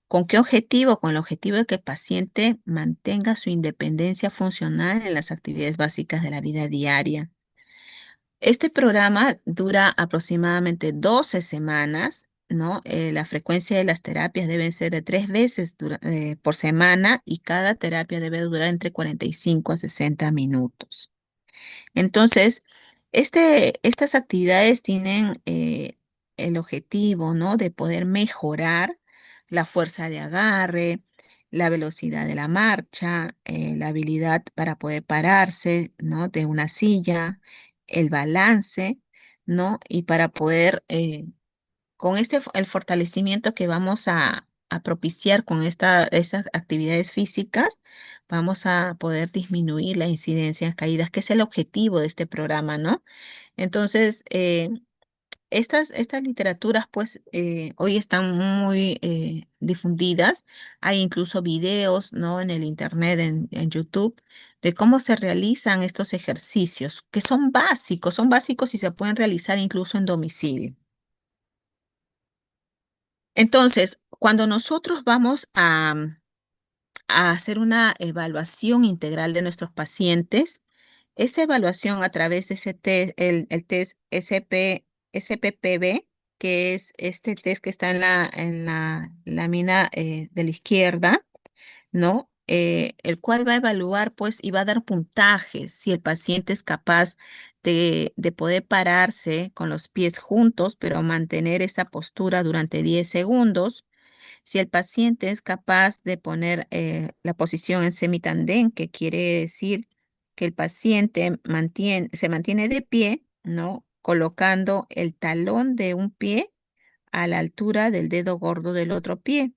¿Con qué objetivo? Con el objetivo de que el paciente mantenga su independencia funcional en las actividades básicas de la vida diaria. Este programa dura aproximadamente 12 semanas, ¿no? La frecuencia de las terapias deben ser de 3 veces por semana y cada terapia debe durar entre 45 a 60 minutos. Entonces, estas actividades tienen el objetivo, ¿no? De poder mejorar la fuerza de agarre, la velocidad de la marcha, la habilidad para poder pararse, ¿no? De una silla, el balance, ¿no? Y para poder, con el fortalecimiento que vamos a propiciar con estas actividades físicas, vamos a poder disminuir la incidencia en caídas, que es el objetivo de este programa, ¿no? Entonces, estas literaturas, pues, hoy están muy difundidas. Hay incluso videos, ¿no? En el internet, en YouTube, de cómo se realizan estos ejercicios, que son básicos y se pueden realizar incluso en domicilio. Entonces, cuando nosotros vamos a hacer una evaluación integral de nuestros pacientes, esa evaluación a través de ese test, el test SPPB, que es este test que está en la lámina de la izquierda, ¿no? El cual va a evaluar, pues, y va a dar puntajes si el paciente es capaz de poder pararse con los pies juntos, pero mantener esa postura durante 10 segundos. Si el paciente es capaz de poner la posición en semitandén, que quiere decir que el paciente se mantiene de pie, ¿no? Colocando el talón de un pie a la altura del dedo gordo del otro pie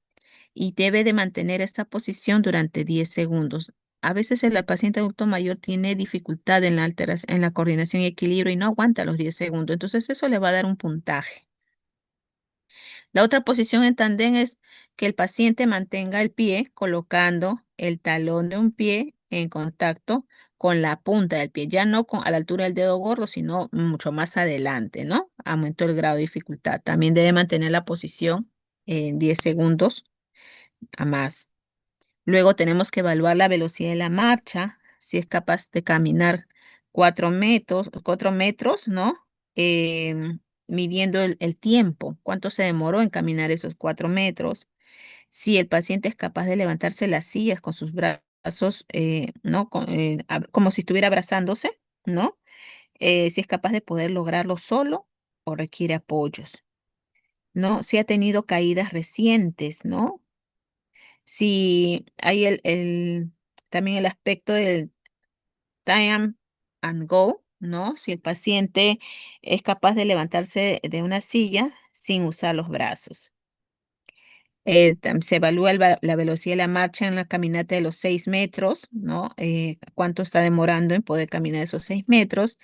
y debe de mantener esta posición durante 10 segundos. A veces el paciente adulto mayor tiene dificultad en en la coordinación y equilibrio y no aguanta los 10 segundos. Entonces eso le va a dar un puntaje. La otra posición en tandem es que el paciente mantenga el pie colocando el talón de un pie en contacto con la punta del pie, ya no a la altura del dedo gordo, sino mucho más adelante, ¿no? Aumentó el grado de dificultad. También debe mantener la posición en 10 segundos a más. Luego tenemos que evaluar la velocidad de la marcha, si es capaz de caminar 4 metros, ¿no? Midiendo el tiempo, cuánto se demoró en caminar esos 4 metros. Si el paciente es capaz de levantarse las sillas con sus brazos, ¿no? Como si estuviera abrazándose, ¿no? Si es capaz de poder lograrlo solo o requiere apoyos, ¿no? Si ha tenido caídas recientes, ¿no? Si hay también el aspecto del time and go, ¿no? Si el paciente es capaz de levantarse de una silla sin usar los brazos. Se evalúa la velocidad de la marcha en la caminata de los 6 metros, ¿no? Cuánto está demorando en poder caminar esos 6 metros.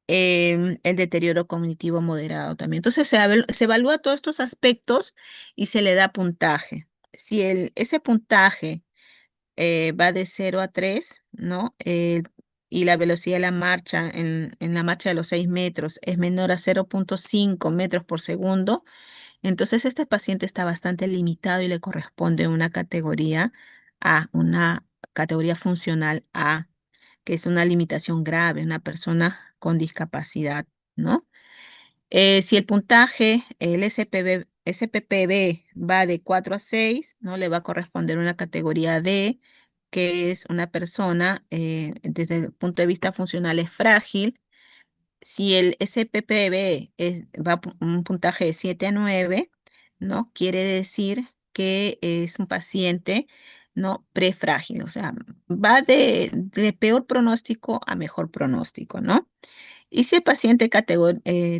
El deterioro cognitivo moderado también. Entonces se evalúa todos estos aspectos y se le da puntaje. Si ese puntaje va de 0 a 3, ¿no? Y la velocidad de la marcha en la marcha de los 6 metros es menor a 0,5 metros por segundo, entonces este paciente está bastante limitado y le corresponde una categoría A, una categoría funcional A, que es una limitación grave, una persona con discapacidad, ¿no? Si el puntaje, el SPPB va de 4 a 6, ¿no? Le va a corresponder una categoría D, que es una persona desde el punto de vista funcional es frágil. Si el SPPB va a un puntaje de 7 a 9, ¿no? Quiere decir que es un paciente, ¿no? Prefrágil, o sea, va de peor pronóstico a mejor pronóstico, ¿no? Y si el paciente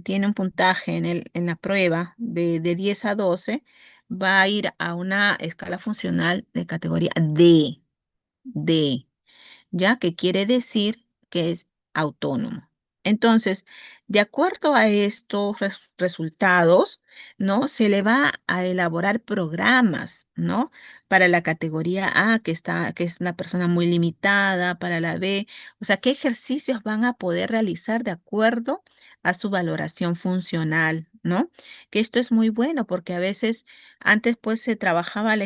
tiene un puntaje en la prueba de 10 a 12, va a ir a una escala funcional de categoría D, ya que quiere decir que es autónomo. Entonces, de acuerdo a estos resultados, ¿no? Se le va a elaborar programas, ¿no? Para la categoría A, que es una persona muy limitada, para la B, o sea, qué ejercicios van a poder realizar de acuerdo a su valoración funcional, ¿no? Que esto es muy bueno porque a veces antes pues se trabajaba la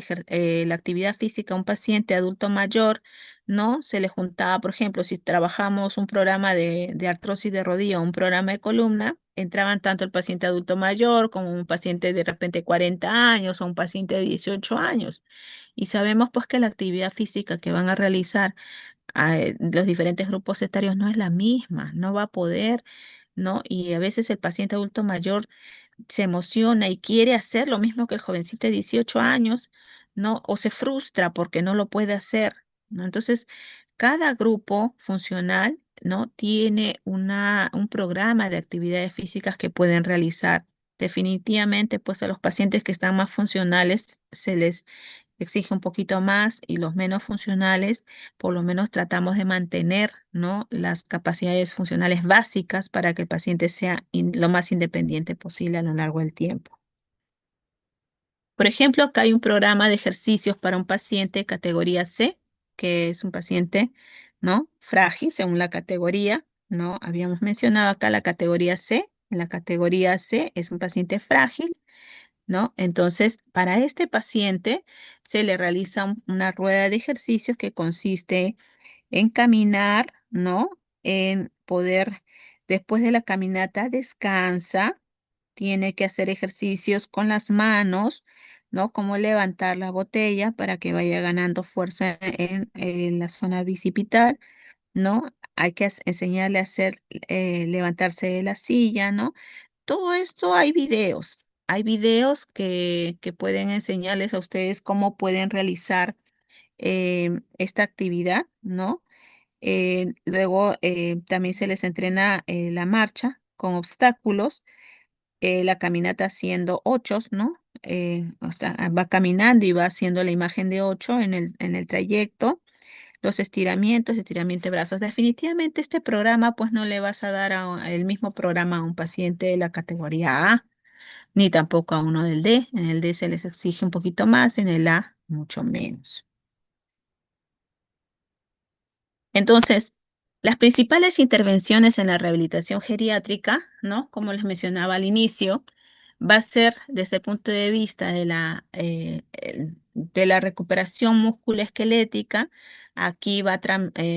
actividad física a un paciente adulto mayor, ¿no? Se le juntaba, por ejemplo, si trabajamos un programa de artrosis de rodilla o un programa de columna, entraban tanto el paciente adulto mayor como un paciente de repente 40 años o un paciente de 18 años. Y sabemos pues que la actividad física que van a realizar los diferentes grupos etarios no es la misma, no va a poder, ¿no? Y a veces el paciente adulto mayor se emociona y quiere hacer lo mismo que el jovencito de 18 años, ¿no? O se frustra porque no lo puede hacer, ¿no? Entonces, cada grupo funcional, ¿no? Tiene un programa de actividades físicas que pueden realizar. Definitivamente, pues a los pacientes que están más funcionales se les exige un poquito más y los menos funcionales, por lo menos tratamos de mantener, ¿no? Las capacidades funcionales básicas para que el paciente sea lo más independiente posible a lo largo del tiempo. Por ejemplo, acá hay un programa de ejercicios para un paciente categoría C, que es un paciente, ¿no? Frágil según la categoría, ¿no? Habíamos mencionado acá la categoría C. En la categoría C es un paciente frágil, ¿no? Entonces, para este paciente se le realiza una rueda de ejercicios que consiste en caminar, ¿no? En poder, después de la caminata, descansa, tiene que hacer ejercicios con las manos, ¿no? Como levantar la botella para que vaya ganando fuerza en la zona bicipital, ¿no? Hay que enseñarle a hacer, levantarse de la silla, ¿no? Todo esto hay videos que pueden enseñarles a ustedes cómo pueden realizar esta actividad, ¿no? Luego también se les entrena la marcha con obstáculos, la caminata haciendo ochos, ¿no? O sea, va caminando y va haciendo la imagen de ocho en el trayecto, los estiramientos, estiramiento de brazos. Definitivamente este programa, pues no le vas a dar el mismo programa a un paciente de la categoría A, ni tampoco a uno del D. En el D se les exige un poquito más, en el A mucho menos. Entonces, las principales intervenciones en la rehabilitación geriátrica, ¿no? Como les mencionaba al inicio, va a ser desde el punto de vista de la recuperación musculoesquelética. Aquí va a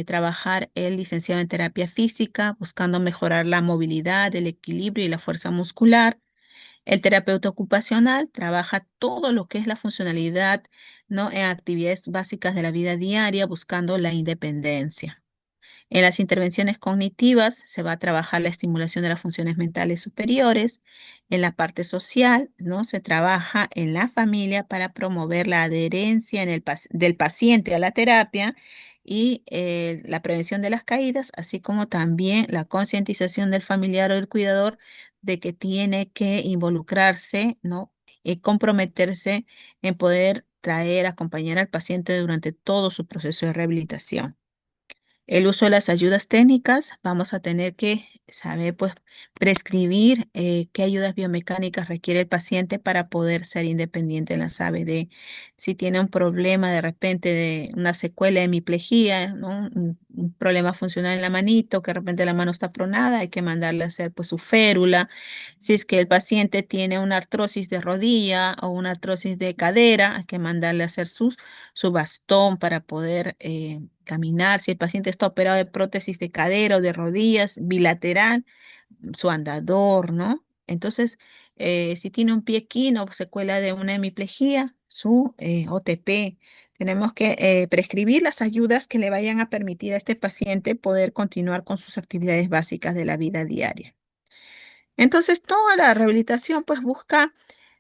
trabajar el licenciado en terapia física, buscando mejorar la movilidad, el equilibrio y la fuerza muscular. El terapeuta ocupacional trabaja todo lo que es la funcionalidad, ¿no? En actividades básicas de la vida diaria, buscando la independencia. En las intervenciones cognitivas se va a trabajar la estimulación de las funciones mentales superiores. En la parte social, ¿no? Se trabaja en la familia para promover la adherencia del paciente a la terapia y la prevención de las caídas, así como también la concientización del familiar o del cuidador de que tiene que involucrarse, ¿no? Y comprometerse en poder traer, acompañar al paciente durante todo su proceso de rehabilitación. El uso de las ayudas técnicas, vamos a tener que saber, pues, prescribir qué ayudas biomecánicas requiere el paciente para poder ser independiente en las ABD. Si tiene un problema de repente de una secuela de hemiplegia, ¿no? Un problema funcional en la manito, que de repente la mano está pronada, hay que mandarle a hacer pues su férula. Si es que el paciente tiene una artrosis de rodilla o una artrosis de cadera, hay que mandarle a hacer su bastón para poder caminar. Si el paciente está operado de prótesis de cadera o de rodillas bilateral, su andador, ¿no? Entonces, si tiene un pie quino o secuela de una hemiplegia, su OTP. Tenemos que prescribir las ayudas que le vayan a permitir a este paciente poder continuar con sus actividades básicas de la vida diaria. Entonces, toda la rehabilitación pues busca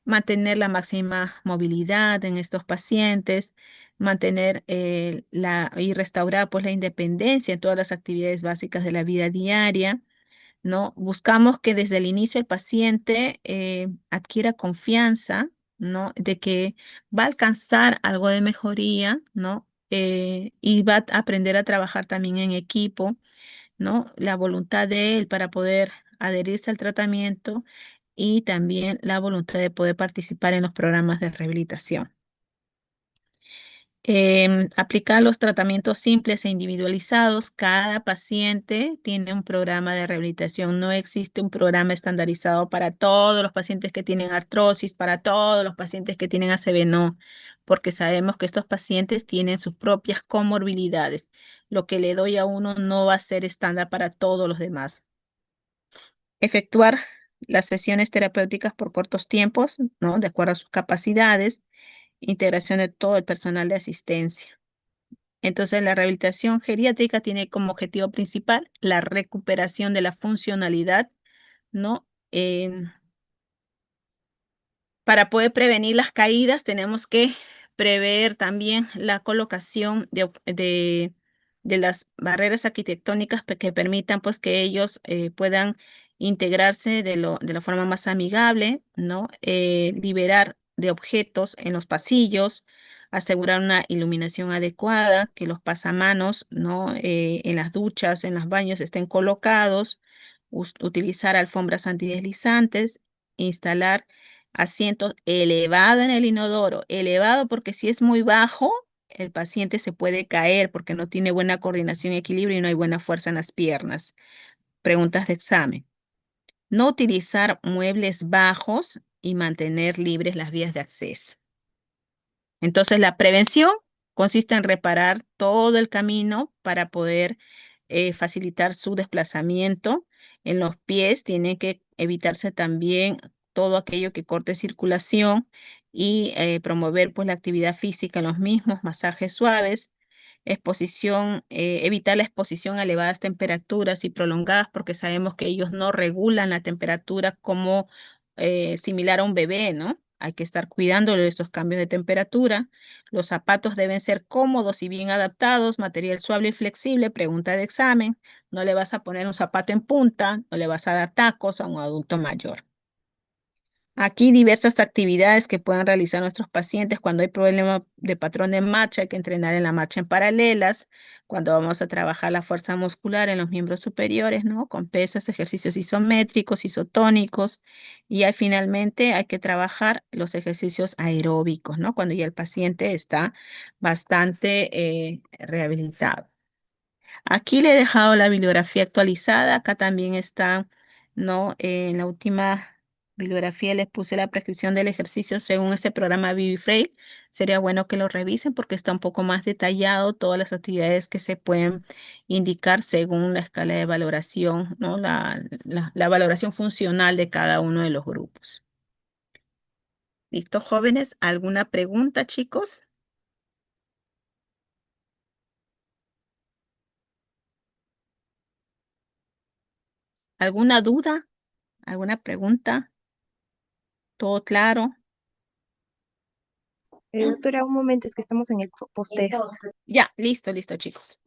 mantener la máxima movilidad en estos pacientes, mantener y restaurar pues la independencia en todas las actividades básicas de la vida diaria, ¿no? Buscamos que desde el inicio el paciente adquiera confianza, ¿no? De que va a alcanzar algo de mejoría, ¿no? Y va a aprender a trabajar también en equipo, ¿no? La voluntad de él para poder adherirse al tratamiento y también la voluntad de poder participar en los programas de rehabilitación. Aplicar los tratamientos simples e individualizados. Cada paciente tiene un programa de rehabilitación. No existe un programa estandarizado para todos los pacientes que tienen artrosis, para todos los pacientes que tienen ACV, no, porque sabemos que estos pacientes tienen sus propias comorbilidades. Lo que le doy a uno no va a ser estándar para todos los demás. Efectuar las sesiones terapéuticas por cortos tiempos, ¿no? De acuerdo a sus capacidades. Integración de todo el personal de asistencia. Entonces, la rehabilitación geriátrica tiene como objetivo principal la recuperación de la funcionalidad, ¿no? Para poder prevenir las caídas, tenemos que prever también la colocación de las barreras arquitectónicas que permitan pues que ellos puedan integrarse de la forma más amigable, ¿no? Liberar de objetos en los pasillos, asegurar una iluminación adecuada, que los pasamanos, ¿no? En las duchas, en los baños estén colocados, utilizar alfombras antideslizantes, instalar asiento elevado en el inodoro, elevado porque si es muy bajo, el paciente se puede caer porque no tiene buena coordinación y equilibrio y no hay buena fuerza en las piernas. Preguntas de examen. No utilizar muebles bajos y mantener libres las vías de acceso. Entonces, la prevención consiste en reparar todo el camino para poder facilitar su desplazamiento. En los pies tiene que evitarse también todo aquello que corte circulación y promover pues la actividad física en los mismos, masajes suaves, evitar la exposición a elevadas temperaturas y prolongadas porque sabemos que ellos no regulan la temperatura como similar a un bebé, ¿no? Hay que estar cuidándolo de estos cambios de temperatura. Los zapatos deben ser cómodos y bien adaptados, material suave y flexible. Pregunta de examen. No le vas a poner un zapato en punta, no le vas a dar tacos a un adulto mayor. Aquí diversas actividades que puedan realizar nuestros pacientes cuando hay problema de patrón de marcha, hay que entrenar en la marcha en paralelas, cuando vamos a trabajar la fuerza muscular en los miembros superiores, ¿no? Con pesas, ejercicios isométricos, isotónicos, y ahí finalmente hay que trabajar los ejercicios aeróbicos, ¿no? Cuando ya el paciente está bastante rehabilitado. Aquí le he dejado la bibliografía actualizada. Acá también está, ¿no? En la última bibliografía les puse la prescripción del ejercicio según ese programa ViviFrame. Sería bueno que lo revisen porque está un poco más detallado todas las actividades que se pueden indicar según la escala de valoración, ¿no? La valoración funcional de cada uno de los grupos. ¿Listo, jóvenes? ¿Alguna pregunta, chicos? ¿Alguna duda? ¿Alguna pregunta? ¿Todo claro? Doctora, un momento, es que estamos en el post-test. Ya, listo, listo, chicos.